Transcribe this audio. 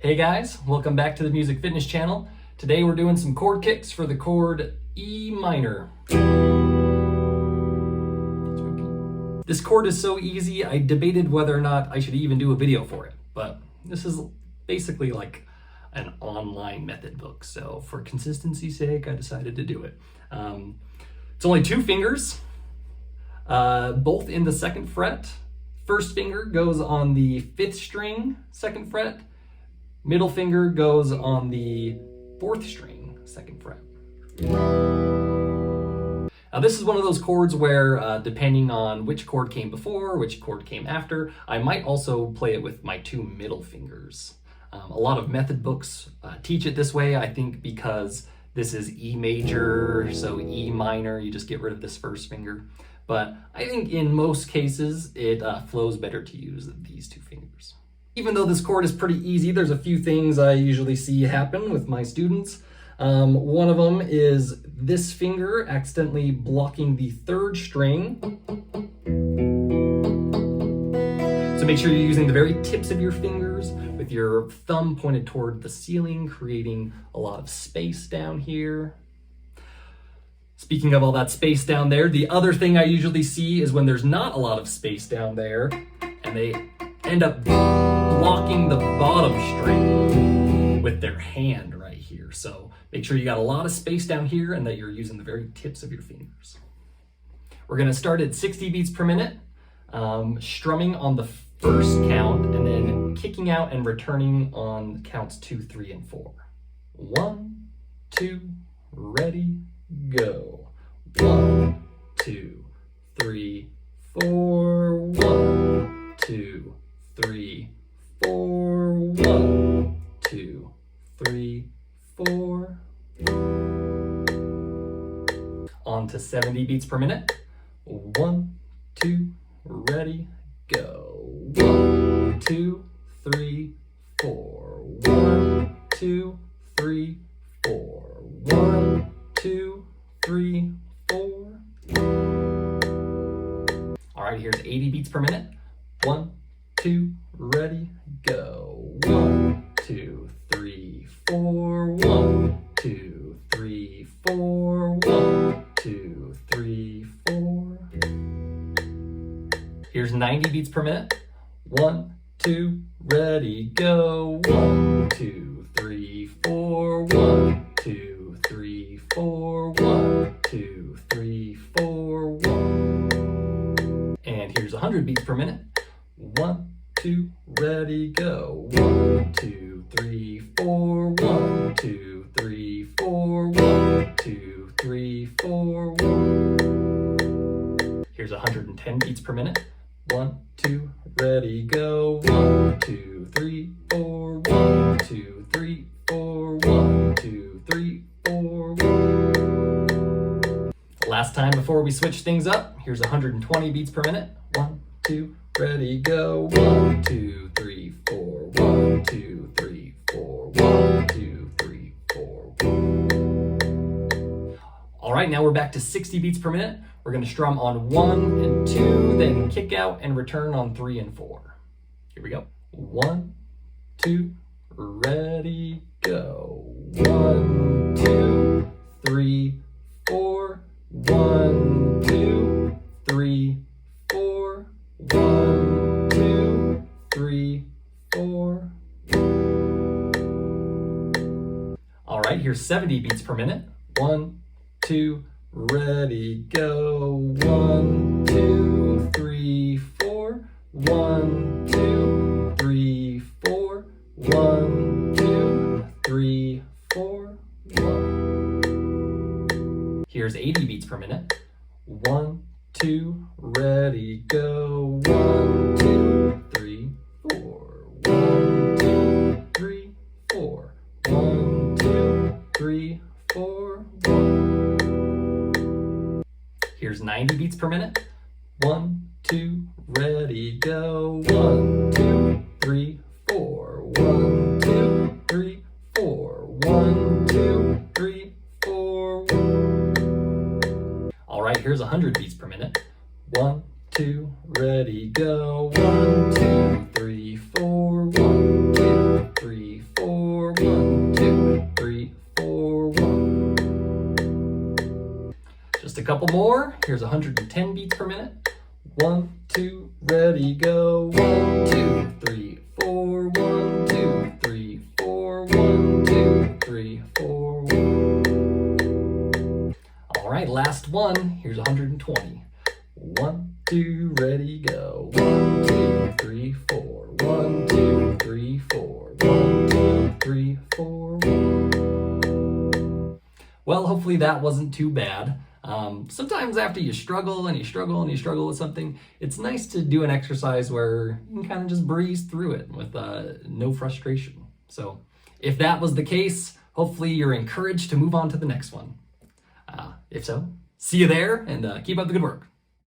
Hey guys, welcome back to the Music Fitness channel. Today we're doing some chord kicks for the chord E minor. This chord is so easy, I debated whether or not I should even do a video for it, but this is basically like an online method book, so for consistency's sake, I decided to do it. It's only 2 fingers, both in the 2nd fret. First finger goes on the 5th string, 2nd fret. Middle finger goes on the 4th string, 2nd fret. Now this is one of those chords where, depending on which chord came before, which chord came after, I might also play it with my 2 middle fingers. A lot of method books teach it this way, I think because this is E major, so E minor, you just get rid of this first finger. But I think in most cases, it flows better to use these 2 fingers. Even though this chord is pretty easy, there's a few things I usually see happen with my students. One of them is this finger accidentally blocking the 3rd string. So make sure you're using the very tips of your fingers with your thumb pointed toward the ceiling, creating a lot of space down here. Speaking of all that space down there, the other thing I usually see is when there's not a lot of space down there and they end up blocking the bottom string with their hand right here. So make sure you got a lot of space down here and that you're using the very tips of your fingers. We're gonna start at 60 beats per minute, strumming on the 1st count and then kicking out and returning on counts 2, 3, and 4. 1, 2, ready, go. 1, 2, 3, 4. 1, 2, 3, 4. 1, 2, 3, 4. On to 70 beats per minute. 1, 2, ready, go. 1, 2, 3, 4. 1, 2, 3, 4. 1, 2, 3, 4. All right, here's 80 beats per minute. 1, 2, ready, go. 1, 2, 3, 4. 1, 2, 3, 4. 1, 2, 3, 4. Here's 90 beats per minute. 1, 2, ready, go. 1, 2, 3, 4. 1, 2, 3, 4. 1, 2, 3, 4. 1. And here's 100 beats per minute. 1, 2, ready, go. 1, 2, 3, 4. 1, 2, 3, 4. 1, 2, 3, 4. 1. Here's 110 beats per minute. 1, 2, ready, go. 1, 2, 3, 4. 1, 2, 3, 4. 1, 2, 3, 4. 1. Last time before we switch things up, here's 120 beats per minute. 1, 2, ready, go. 1, 2, 3, 4. 1, 2, 3, 4. 1, 2, 3, 4. 1. All right, now we're back to 60 beats per minute. We're going to strum on 1 and 2, then kick out and return on 3 and 4. Here we go. 1, 2, ready, go. 1, 2, 3, 4. 1, 2, 3, 4. 1, 2, 3, 4. All right, here's 70 beats per minute. 1, 2, ready, go. 1, 2, 3, 4. 1, 2, 3, 4. 1, 2, 3, 4. 1. Here's 80 beats per minute. 1, 2, ready, go. 1, 2, 3, 4. 1, 2, 3, 4. 1, 2, 3, 4. 1. Here's 90 beats per minute. 1, 2, ready, go. 1, 2, 3, 4. 1, 2, 3, 4. 1, 2, 3, 4. 1. All right, here's 100 beats per minute. 1, 2, ready, go. 1, 2, 3, 4. 1, 2, 3, couple more. Here's 110 beats per minute. 1, 2, ready, go. 1, 2, 3, 4. 1, 2, 3, 4. 1, 2, 3, 4. 1. All right, last one. Here's 120. 1, 2, ready, go. 1, 2, 3, 4. 1, 2, 3, 4. 1, 2, 3, 4. 1. Well, hopefully that wasn't too bad. Sometimes after you struggle and you struggle and you struggle with something, it's nice to do an exercise where you can kind of just breeze through it with no frustration. So if that was the case, hopefully you're encouraged to move on to the next one. If so, see you there and keep up the good work.